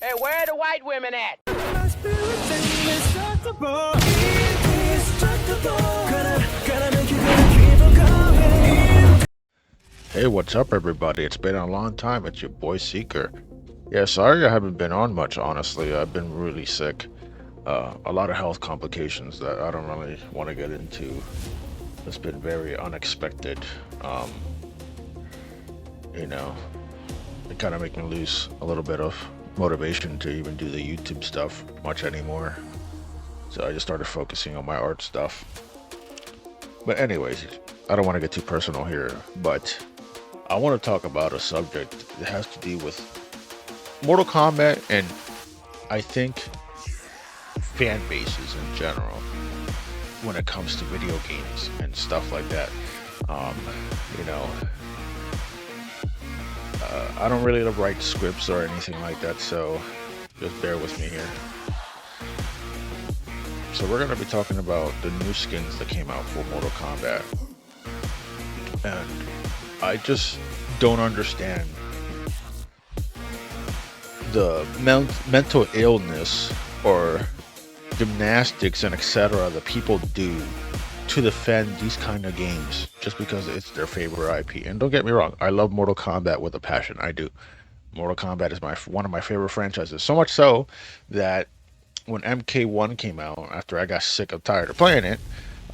Hey, where are the white women at? Hey, what's up, everybody? It's been a long time. It's your boy Seeker. Yeah, sorry I haven't been on much, honestly. I've been really sick. A lot of health complications that I don't really want to get into. It's been very unexpected. Um, you know, it kind of make me lose a little bit of motivation to even do the YouTube stuff much anymore. So I just started focusing on my art stuff. But anyways, I don't want to get too personal here, but I want to talk about a subject that has to do with Mortal Kombat and I think fan bases in general when it comes to video games and stuff like that. Um, you know, I don't really write scripts or anything like that, so just bear with me here. So we're going to be talking about the new skins that came out for Mortal Kombat. And I just don't understand the mental illness or gymnastics and etc. that people do to defend these kind of games just because it's their favorite IP. And don't get me wrong, I love Mortal Kombat with a passion. I do. Mortal Kombat is one of my favorite franchises. So much so that when MK1 came out, after I got sick and tired of playing it,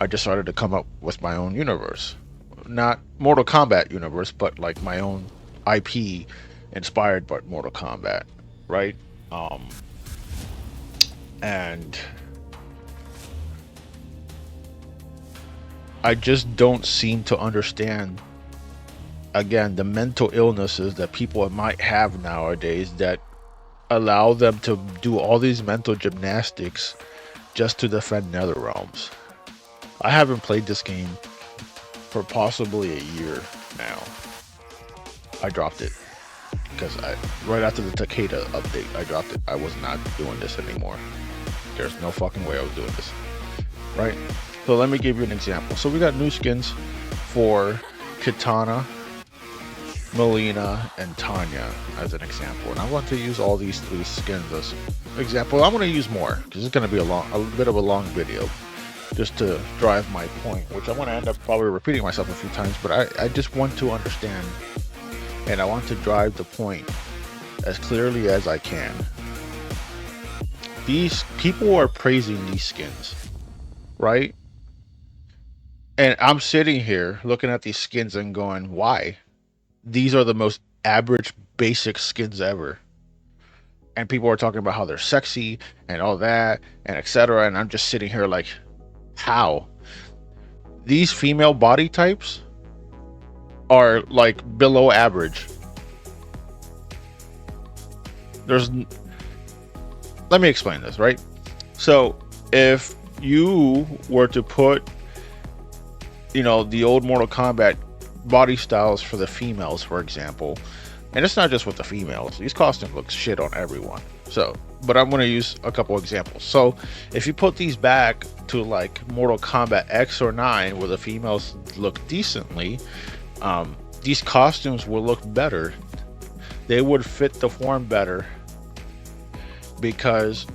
I just started to come up with my own universe. Not Mortal Kombat universe, but like my own IP inspired by Mortal Kombat, right? And I just don't seem to understand, again, the mental illnesses that people might have nowadays that allow them to do all these mental gymnastics just to defend NetherRealms. I haven't played this game for possibly a year now. I dropped it because right after the Takeda update, I dropped it. I was not doing this anymore. There's no fucking way I was doing this, right? So let me give you an example. So we got new skins for Kitana, Melina, and Tanya as an example, and I want to use all these three skins as example. I'm going to use more because it's going to be a bit of a long video just to drive my point, which I'm going to end up probably repeating myself a few times, but I just want to understand and I want to drive the point as clearly as I can. These people are praising these skins, right? And I'm sitting here looking at these skins and going, why? These are the most average basic skins ever. And people are talking about how they're sexy and all that and etc. And I'm just sitting here like, how? These female body types are like below average. Let me explain this, right? So if you were to put, the old Mortal Kombat body styles for the females, for example, and it's not just with the females, these costumes look shit on everyone. So, but I'm going to use a couple examples. So if you put these back to like Mortal Kombat X or 9 where the females look decently, these costumes will look better. They would fit the form better, because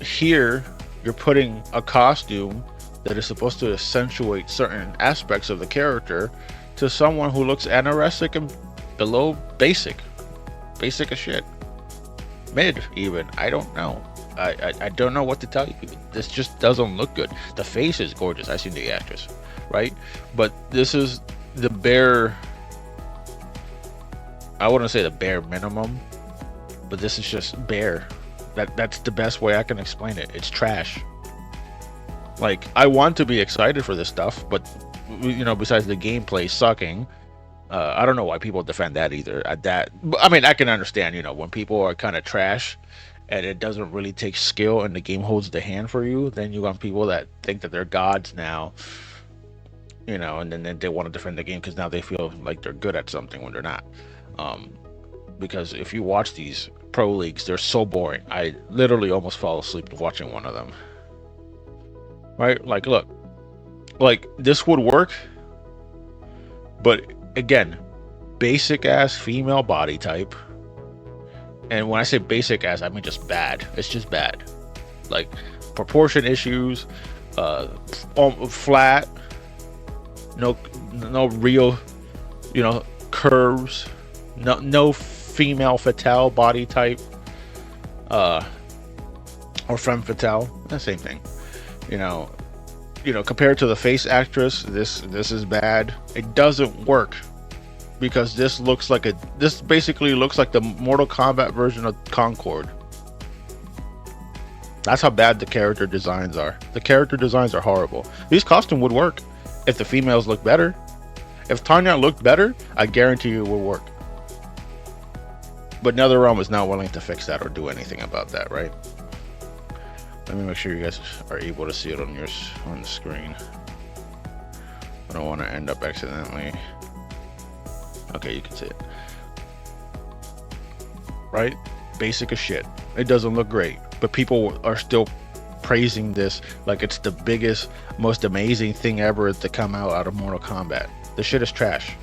here you're putting a costume that is supposed to accentuate certain aspects of the character to someone who looks anorexic and below basic as shit, mid even. I don't know. I don't know what to tell you. This just doesn't look good. The face is gorgeous. I've seen the actress, right? But this is the bare, I wouldn't say the bare minimum, but this is just bare. That's the best way I can explain it. It's trash. Like, I want to be excited for this stuff, but besides the gameplay sucking, I don't know why people defend that either. I mean, I can understand, when people are kind of trash and it doesn't really take skill and the game holds the hand for you, then you got people that think that they're gods now, and then they want to defend the game because now they feel like they're good at something when they're not. Because if you watch these pro leagues, they're so boring. I literally almost fell asleep watching one of them. Right? Like, look, like this would work, but again, basic ass female body type, And when I say basic ass, I mean just bad. It's just bad. Like proportion issues, flat, no real, curves, no female fatale body type, uh, or femme fatale. The same thing. You know, compared to the face actress, this is bad. It doesn't work because this basically looks like the Mortal Kombat version of Concord. That's how bad the character designs are. The character designs are horrible. These costumes would work if the females look better. If Tanya looked better, I guarantee you it would work. But NetherRealm is not willing to fix that or do anything about that, right? Let me make sure you guys are able to see it on the screen. I don't want to end up accidentally. Okay, you can see it. Right? Basic as shit. It doesn't look great, but people are still praising this like it's the biggest, most amazing thing ever to come out of Mortal Kombat. This shit is trash.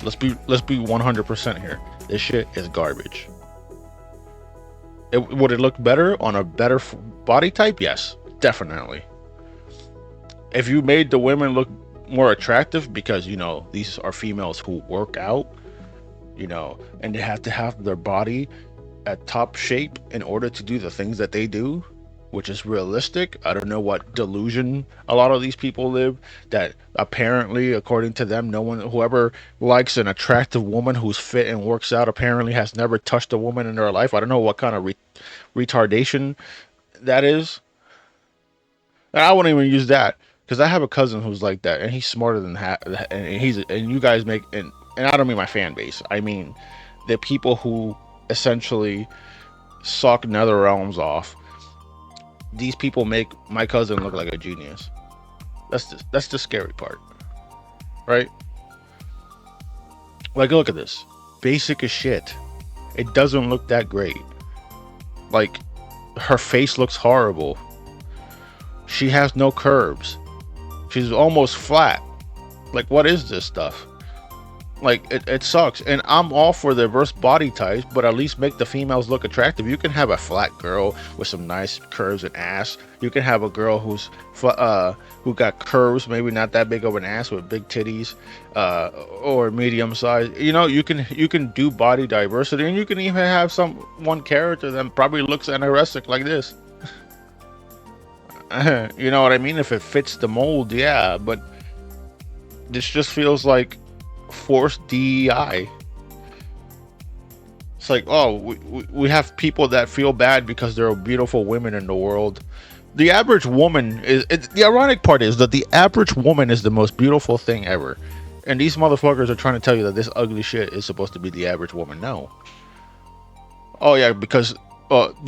Let's be 100% here. This shit is garbage. Would it look better on a better body type? Yes, definitely. If you made the women look more attractive, because these are females who work out, and they have to have their body at top shape in order to do the things that they do, which is realistic. I don't know what delusion a lot of these people live, that apparently, according to them, whoever likes an attractive woman who's fit and works out apparently has never touched a woman in their life. I don't know what kind of retardation that is. And I wouldn't even use that, because I have a cousin who's like that, and he's smarter than and you guys make, and I don't mean my fan base, I mean the people who essentially suck nether realms off. These people make my cousin look like a genius. That's the scary part, right? Like, look at this, basic as shit. It doesn't look that great. Like, her face looks horrible. She has no curves. She's almost flat. Like, what is this stuff? Like, it sucks. And I'm all for diverse body types, but at least make the females look attractive. You can have a flat girl with some nice curves and ass. You can have a girl who got curves, maybe not that big of an ass, with big titties, or medium size. You can do body diversity, and you can even have one character that probably looks anorexic like this. You know what I mean? If it fits the mold, yeah. But this just feels like forced DEI. It's like, oh, we have people that feel bad because there are beautiful women in the world. The average woman the ironic part is that the average woman is the most beautiful thing ever, and these motherfuckers are trying to tell you that this ugly shit is supposed to be the average woman. No. Oh yeah, because a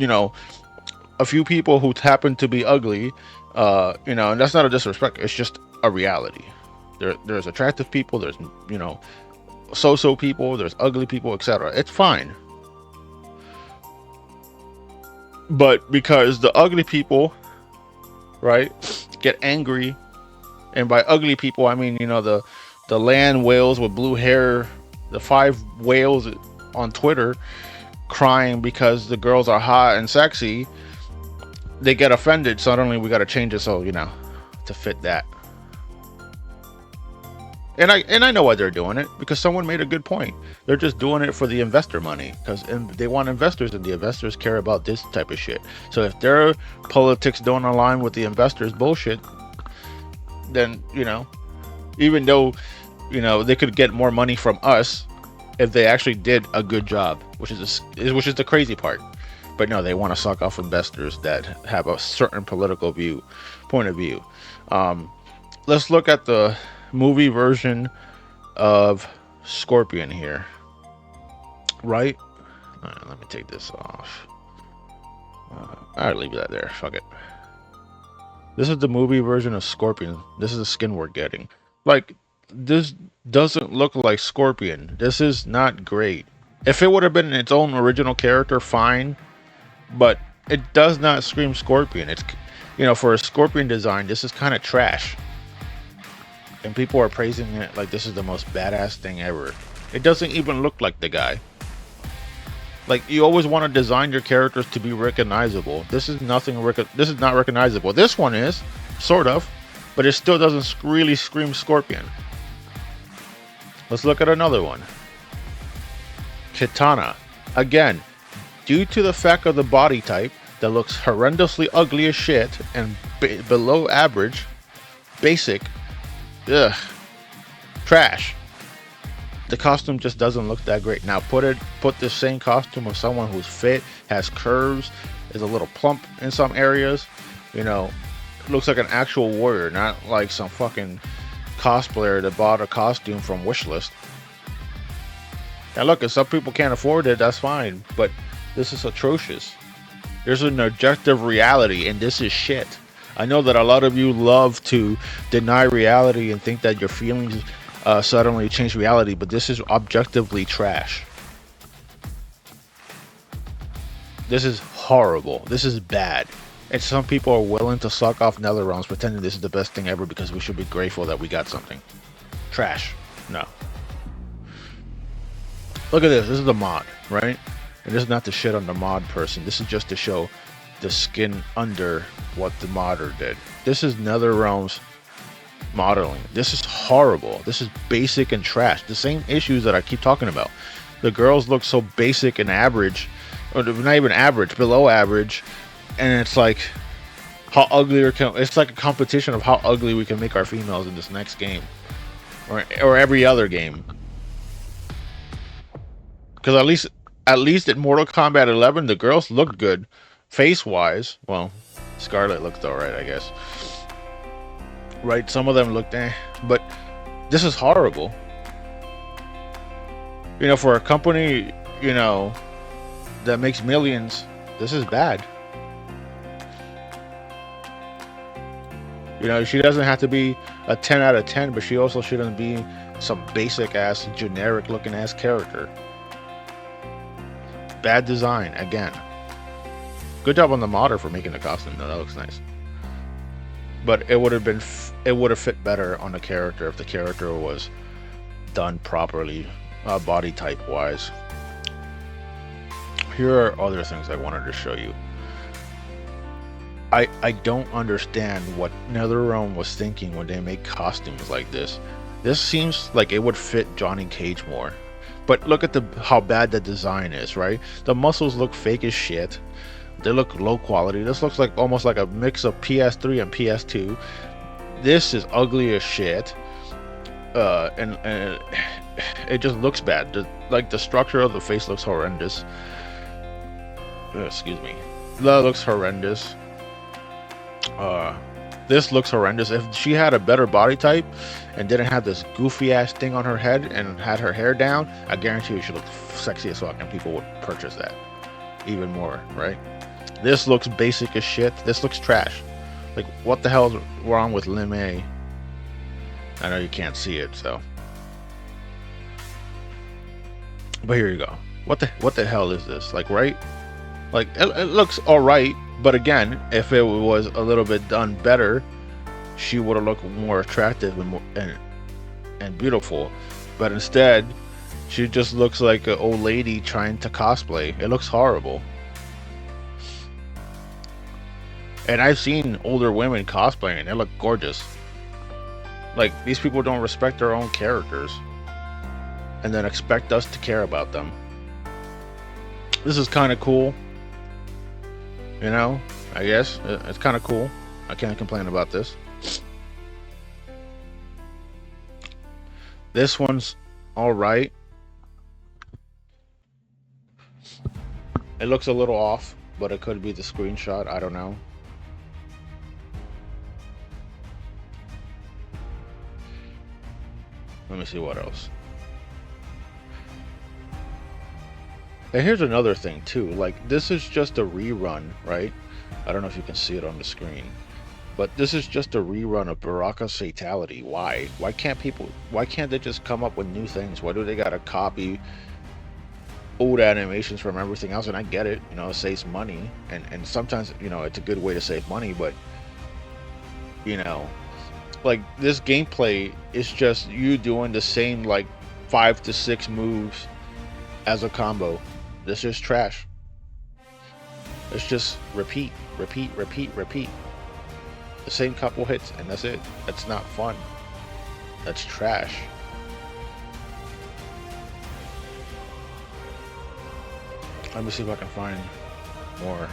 few people who happen to be ugly, and that's not a disrespect, it's just a reality. There's attractive people, there's so-so people, there's ugly people, etc. It's fine. But because the ugly people, right, get angry, and by ugly people I mean the land whales with blue hair, the 5 whales on Twitter crying because the girls are hot and sexy, they get offended. Suddenly we got to change it so to fit that. And I know why they're doing it, because someone made a good point. They're just doing it for the investor money, because they want investors, and the investors care about this type of shit. So if their politics don't align with the investors' bullshit, then even though they could get more money from us if they actually did a good job, which is the crazy part. But no, they want to suck off investors that have a certain political point of view. Let's look at the movie version of Scorpion here, right? All right, let me take this off. Alright, leave that there, fuck it. This is the movie version of Scorpion. This is the skin we're getting. Like, this doesn't look like Scorpion. This is not great. If it would have been its own original character, fine, but it does not scream Scorpion. It's for a Scorpion design, this is kind of trash. And people are praising it like this is the most badass thing ever. It doesn't even look like the guy. Like, you always want to design your characters to be recognizable. This is nothing. This is not recognizable. This one is, sort of, but it still doesn't really scream Scorpion. Let's look at another one. Kitana. Again, due to the fact of the body type that looks horrendously ugly as shit and below average, basic, ugh, trash. The costume just doesn't look that great. Now put the same costume of someone who's fit, has curves, is a little plump in some areas, you know, looks like an actual warrior, not like some fucking cosplayer that bought a costume from Wishlist. Now look, if some people can't afford it, that's fine, but this is atrocious. There's an objective reality, and this is shit. I know that a lot of you love to deny reality and think that your feelings suddenly change reality, but this is objectively trash. This is horrible. This is bad. And some people are willing to suck off nether realms pretending this is the best thing ever because we should be grateful that we got something. Trash. No. Look at this. This is the mod, right? And this is not to shit on the mod person. This is just to show the skin under what the modder did. This is nether realms modeling. This is horrible. This is basic and trash. The same issues that I keep talking about. The girls look so basic and average, or not even average, below average, and it's like how ugly it's like a competition of how ugly we can make our females in this next game, or every other game. Because at least in Mortal Kombat 11, the girls looked good, face wise. Well, Scarlet looked alright, I guess. Right, some of them looked but this is horrible. You know, for a company, you know, that makes millions, this is bad. You know, she doesn't have to be a 10 out of 10, but she also shouldn't be some basic ass, generic looking ass character. Bad design, again. Good job on the modder for making the costume, though, that looks nice. But it would have fit better on the character if the character was done properly, body type wise. Here are other things I wanted to show you. I don't understand what NetherRealm was thinking when they make costumes like this. This seems like it would fit Johnny Cage more. But look at how bad the design is, right? The muscles look fake as shit. They look low quality. This looks like almost like a mix of PS3 and PS2. This is ugly as shit. And it just looks bad. The structure of the face looks horrendous. Excuse me. That looks horrendous. This looks horrendous. If she had a better body type and didn't have this goofy ass thing on her head and had her hair down, I guarantee you she looked sexy as fuck and people would purchase that even more, right? This looks basic as shit. This looks trash. Like, what the hell is wrong with Lim A? I know you can't see it, so. But here you go. What the hell is this? Like, right? Like, it looks alright, but again, if it was a little bit done better, she would have looked more attractive and beautiful. But instead, she just looks like an old lady trying to cosplay. It looks horrible. And I've seen older women cosplaying, they look gorgeous. Like, these people don't respect their own characters and then expect us to care about them. This is kind of cool. You know, I guess it's kind of cool. I can't complain about this. This one's all right. It looks a little off, but it could be the screenshot. I don't know. Let me see what else. And here's another thing too, like, this is just a rerun, right? I don't know if you can see it on the screen, but this is just a rerun of Baraka's Fatality. Why can't they just come up with new things? Why do they gotta copy old animations from everything else? And I get it, you know, it saves money, and sometimes, you know, it's a good way to save money, but, you know, like, this gameplay is just you doing the same, like, 5 to 6 moves as a combo. This is trash. It's just repeat, repeat, repeat, repeat. The same couple hits, and that's it. That's not fun. That's trash. Let me see if I can find more.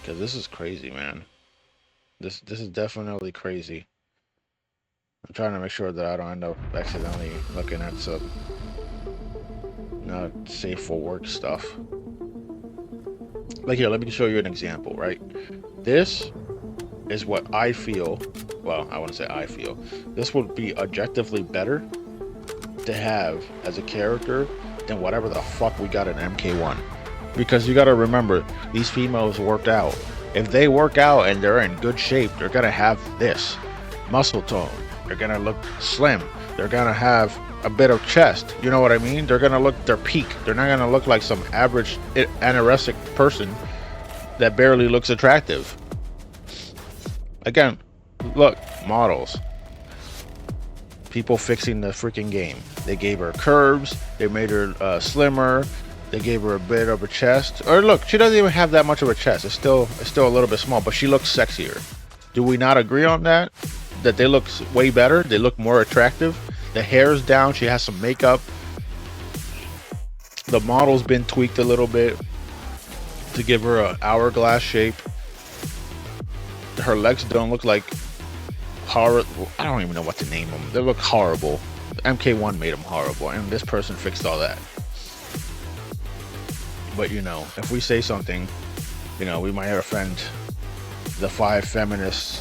Because this is crazy, man. This is definitely crazy. I'm trying to make sure that I don't end up accidentally looking at some not safe for work stuff. Like here, let me show you an example, right? This is what I feel. Well, I want to say I feel. This would be objectively better to have as a character than whatever the fuck we got in MK1. Because you got to remember, these females worked out. If they work out and they're in good shape, they're gonna have this muscle tone. They're gonna look slim. They're gonna have a bit of chest. You know what I mean? They're gonna look their peak. They're not gonna look like some average anorexic person that barely looks attractive. Again, look, models. People fixing the freaking game. They gave her curves. They made her slimmer. They gave her a bit of a chest. Or look, she doesn't even have that much of a chest. It's still a little bit small, but she looks sexier. Do we not agree on that? That they look way better. They look more attractive. The hair's down. She has some makeup. The model's been tweaked a little bit to give her an hourglass shape. Her legs don't look like horrible. I don't even know what to name them. They look horrible. MK1 made them horrible, and this person fixed all that. But you know, if we say something, you know, we might offend the 5 feminists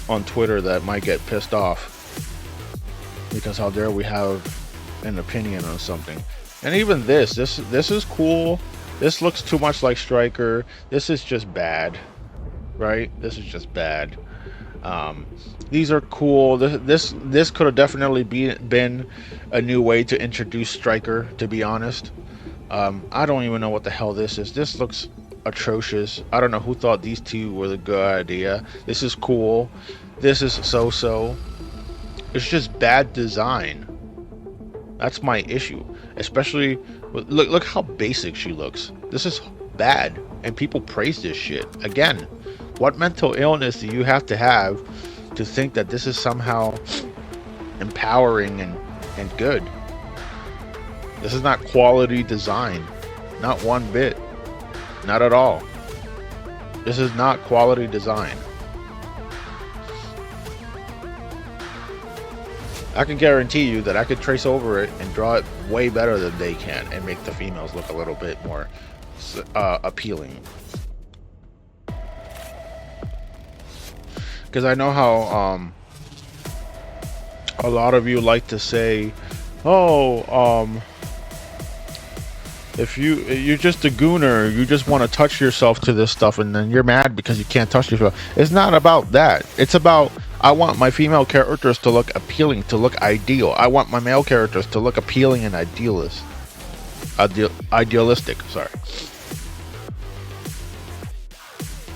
on Twitter that might get pissed off because how dare we have an opinion on something. And even this is cool. This looks too much like Striker. This is just bad, right? This is just bad. These are cool. This could have definitely been a new way to introduce Striker, to be honest. I don't even know what the hell this is. This looks atrocious. I don't know who thought these two were the good idea. This is cool. This is so-so. It's just bad design. That's my issue. Especially look how basic she looks. This is bad, and people praise this shit. Again, what mental illness do you have to think that this is somehow empowering and good? This is not quality design. Not one bit. Not at all. This is not quality design. I can guarantee you that I could trace over it and draw it way better than they can and make the females look a little bit more appealing. Because I know how a lot of you like to say, oh, if you're just a gooner, you just want to touch yourself to this stuff, and then you're mad because you can't touch yourself. It's not about that. It's about, I want my female characters to look appealing, to look ideal. I want my male characters to look appealing and idealistic. Sorry.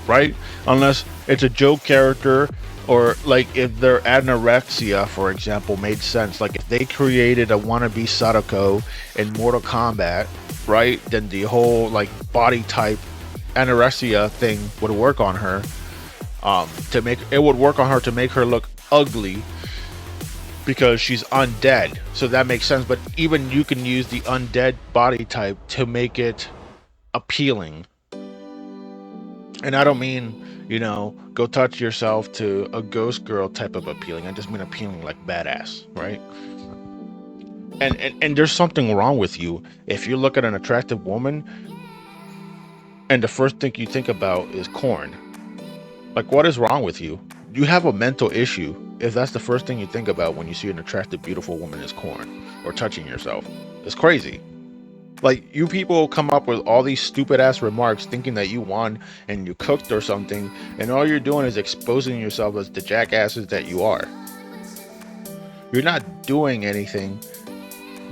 Right? Unless it's a joke character, or like if their anorexia, for example, made sense. Like if they created a wannabe Sadako in Mortal Kombat, right? Then the whole like body type anorexia thing would work on her. It would work on her to make her look ugly because she's undead. So that makes sense. But even you can use the undead body type to make it appealing. And I don't mean, you know, go touch yourself to a ghost girl type of appealing. I just mean appealing like badass, right? And there's something wrong with you if you look at an attractive woman and the first thing you think about is corn. Like, what is wrong with you? You have a mental issue if that's the first thing you think about when you see an attractive, beautiful woman is corn or touching yourself. It's crazy. Like, you people come up with all these stupid ass remarks thinking that you won and you cooked or something, and all you're doing is exposing yourself as the jackasses that you are. You're not doing anything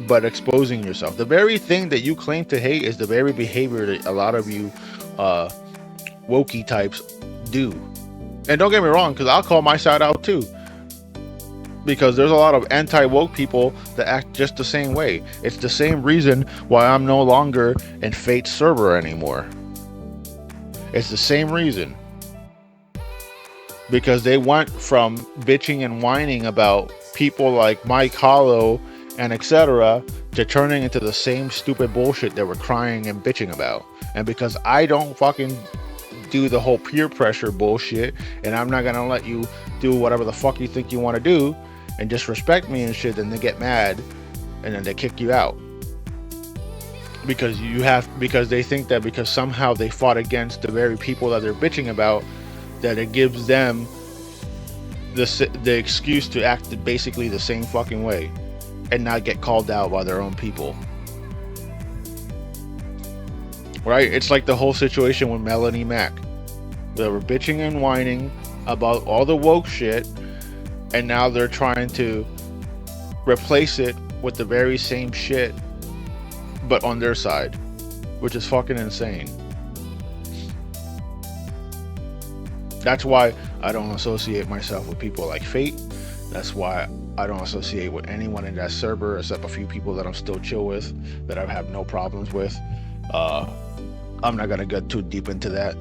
but exposing yourself. The very thing that you claim to hate is the very behavior that a lot of you wokey types do. And don't get me wrong, because I'll call my side out too. Because there's a lot of anti-woke people that act just the same way. It's the same reason why I'm no longer in Fate's server anymore. It's the same reason. Because they went from bitching and whining about people like Mike Hollow and etc. to turning into the same stupid bullshit they were crying and bitching about. And because I don't fucking do the whole peer pressure bullshit, and I'm not gonna let you do whatever the fuck you think you want to do and disrespect me and shit, then they get mad and then they kick you out. Because they think that because somehow they fought against the very people that they're bitching about, that it gives them the excuse to act basically the same fucking way and not get called out by their own people. Right? It's like the whole situation with Melanie Mac. They were bitching and whining about all the woke shit, and now they're trying to replace it with the very same shit, but on their side, which is fucking insane. That's why I don't associate myself with people like Fate. That's why I don't associate with anyone in that server except a few people that I'm still chill with, that I have no problems with. I'm not gonna get too deep into that.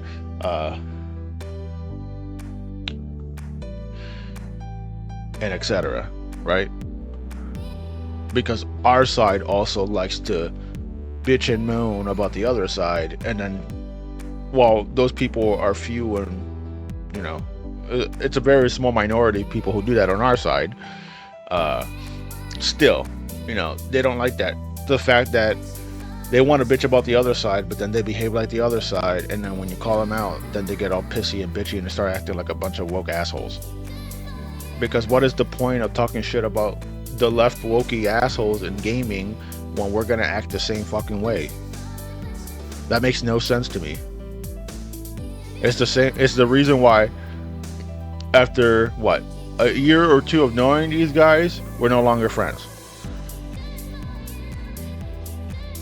And etc. Right? Because our side also likes to bitch and moan about the other side, and then while those people are few and it's a very small minority of people who do that on our side, still, they don't like that. The fact that they want to bitch about the other side, but then they behave like the other side, and then when you call them out, then they get all pissy and bitchy and they start acting like a bunch of woke assholes. Because what is the point of talking shit about the left wokey assholes in gaming when we're gonna act the same fucking way? That makes no sense to me. It's the same. It's the reason why after what, a year or two of knowing these guys, we're no longer friends.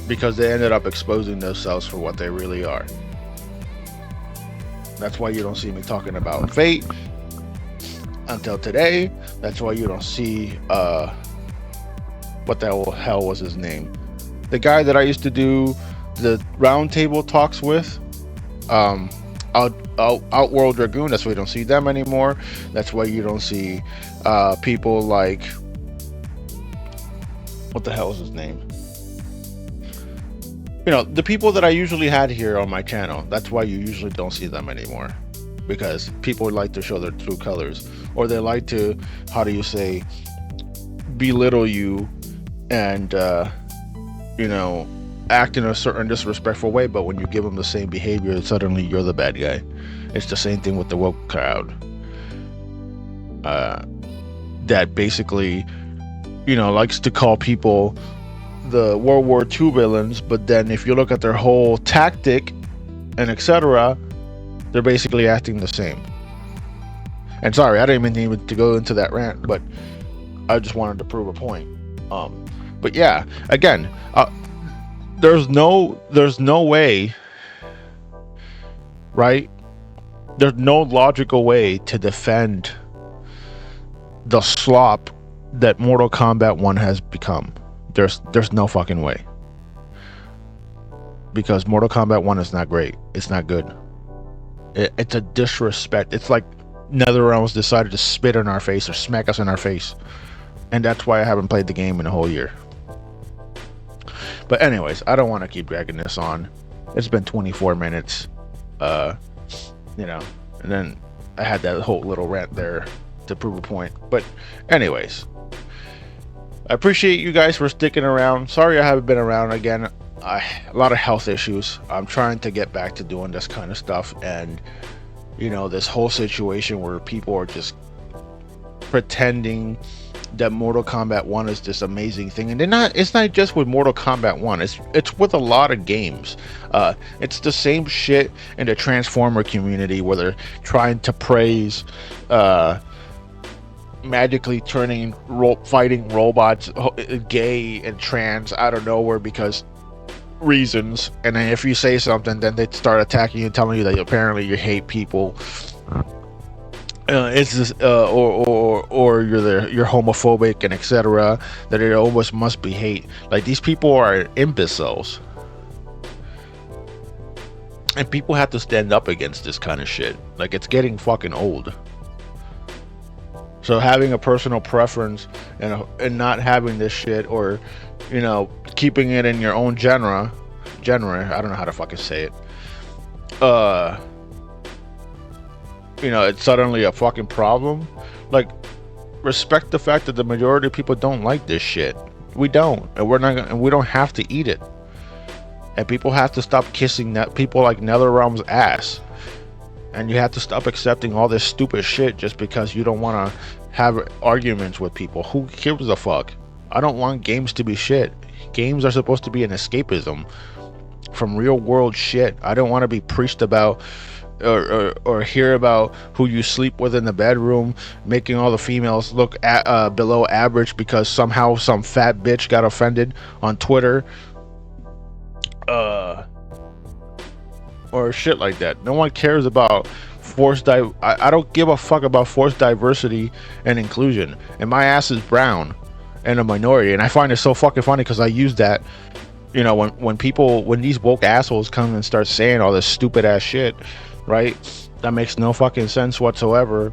Because they ended up exposing themselves for what they really are. That's why you don't see me talking about Fate until today. That's why you don't see what the hell was his name? The guy that I used to do the roundtable talks with, Outworld Dragoon. That's why you don't see them anymore. That's why you don't see people like, what the hell is his name? The people that I usually had here on my channel. That's why you usually don't see them anymore, because people like to show their true colors, or they like to, how do you say, belittle you and act in a certain disrespectful way. But when you give them the same behavior, suddenly you're the bad guy. It's the same thing with the woke crowd, that basically likes to call people the World War II villains, but then if you look at their whole tactic and etc., they're basically acting the same. And sorry, I didn't even to go into that rant, but I just wanted to prove a point. But yeah, again, there's no way, right? There's no logical way to defend the slop that Mortal Kombat 1 has become. There's no fucking way. Because Mortal Kombat 1 is not great. It's not good. It's a disrespect. It's like NetherRealms decided to spit in our face or smack us in our face. And that's why I haven't played the game in a whole year. But anyways, I don't want to keep dragging this on. It's been 24 minutes. And then I had that whole little rant there to prove a point. But anyways, I appreciate you guys for sticking around. Sorry I haven't been around again. A lot of health issues. I'm trying to get back to doing this kind of stuff, and this whole situation where people are just pretending that Mortal Kombat 1 is this amazing thing, and it's not just with Mortal Kombat 1. It's with a lot of games. It's the same shit in the Transformer community where they're trying to praise magically turning fighting robots gay and trans out of nowhere because reasons, and then if you say something, then they start attacking you and telling you that apparently you hate people. it's just, or you're homophobic and etc. That it always must be hate. Like, these people are imbeciles, and people have to stand up against this kind of shit. Like, it's getting fucking old. So having a personal preference and not having this shit, or keeping it in your own genre, I don't know how to fucking say it. It's suddenly a fucking problem. Like, respect the fact that the majority of people don't like this shit. We don't, and we don't have to eat it. And people have to stop kissing that people like NetherRealm's ass. And you have to stop accepting all this stupid shit just because you don't want to have arguments with people. Who gives a fuck? I don't want games to be shit. Games are supposed to be an escapism from real world shit. I don't want to be preached about or hear about who you sleep with in the bedroom, making all the females look below average because somehow some fat bitch got offended on Twitter. Or shit like that. No one cares about I don't give a fuck about forced diversity and inclusion. And my ass is brown and a minority, and I find it so fucking funny because I use that. When these woke assholes come and start saying all this stupid ass shit, right? That makes no fucking sense whatsoever.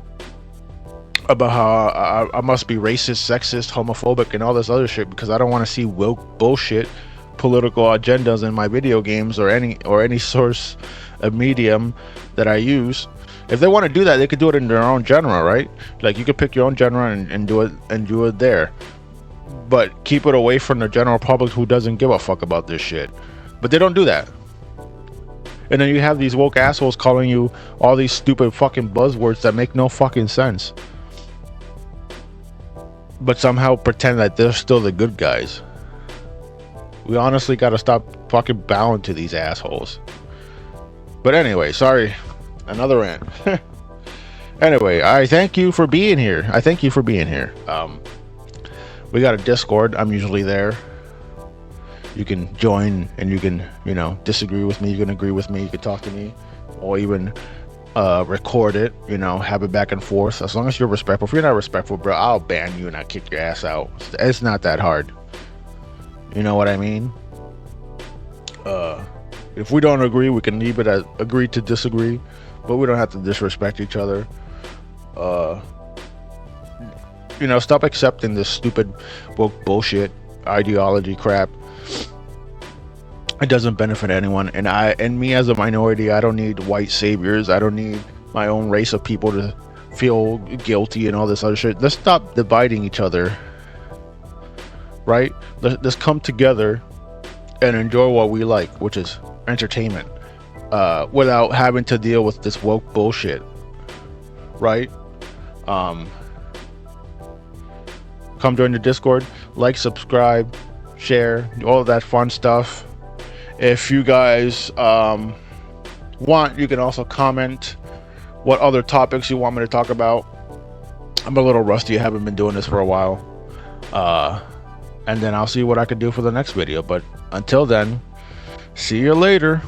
About how I must be racist, sexist, homophobic, and all this other shit because I don't want to see woke bullshit, political agendas in my video games or any source of medium that I use. If they want to do that, they could do it in their own genre, right? Like, you could pick your own genre and do it there, but keep it away from the general public who doesn't give a fuck about this shit. But they don't do that. And then you have these woke assholes calling you all these stupid fucking buzzwords that make no fucking sense, but somehow pretend that they're still the good guys. We honestly gotta stop fucking bowing to these assholes. But anyway, sorry, another rant. Anyway, I thank you for being here. We got a Discord. I'm usually there. You can join and you can, disagree with me. You can agree with me. You can talk to me, or even record it. Have it back and forth. As long as you're respectful. If you're not respectful, bro, I'll ban you and I'll kick your ass out. It's not that hard. You know what I mean? If we don't agree, we can leave it as agree to disagree, but we don't have to disrespect each other. Stop accepting this stupid woke bullshit ideology crap. It doesn't benefit anyone, and me as a minority, I don't need white saviors. I don't need my own race of people to feel guilty and all this other shit. Let's stop dividing each other, right? Let's come together and enjoy what we like, which is entertainment, without having to deal with this woke bullshit, right? Come join the Discord, like, subscribe, share, all of that fun stuff. If you guys want, you can also comment what other topics you want me to talk about. I'm a little rusty. I haven't been doing this for a while. And then I'll see what I can do for the next video. But until then, see you later.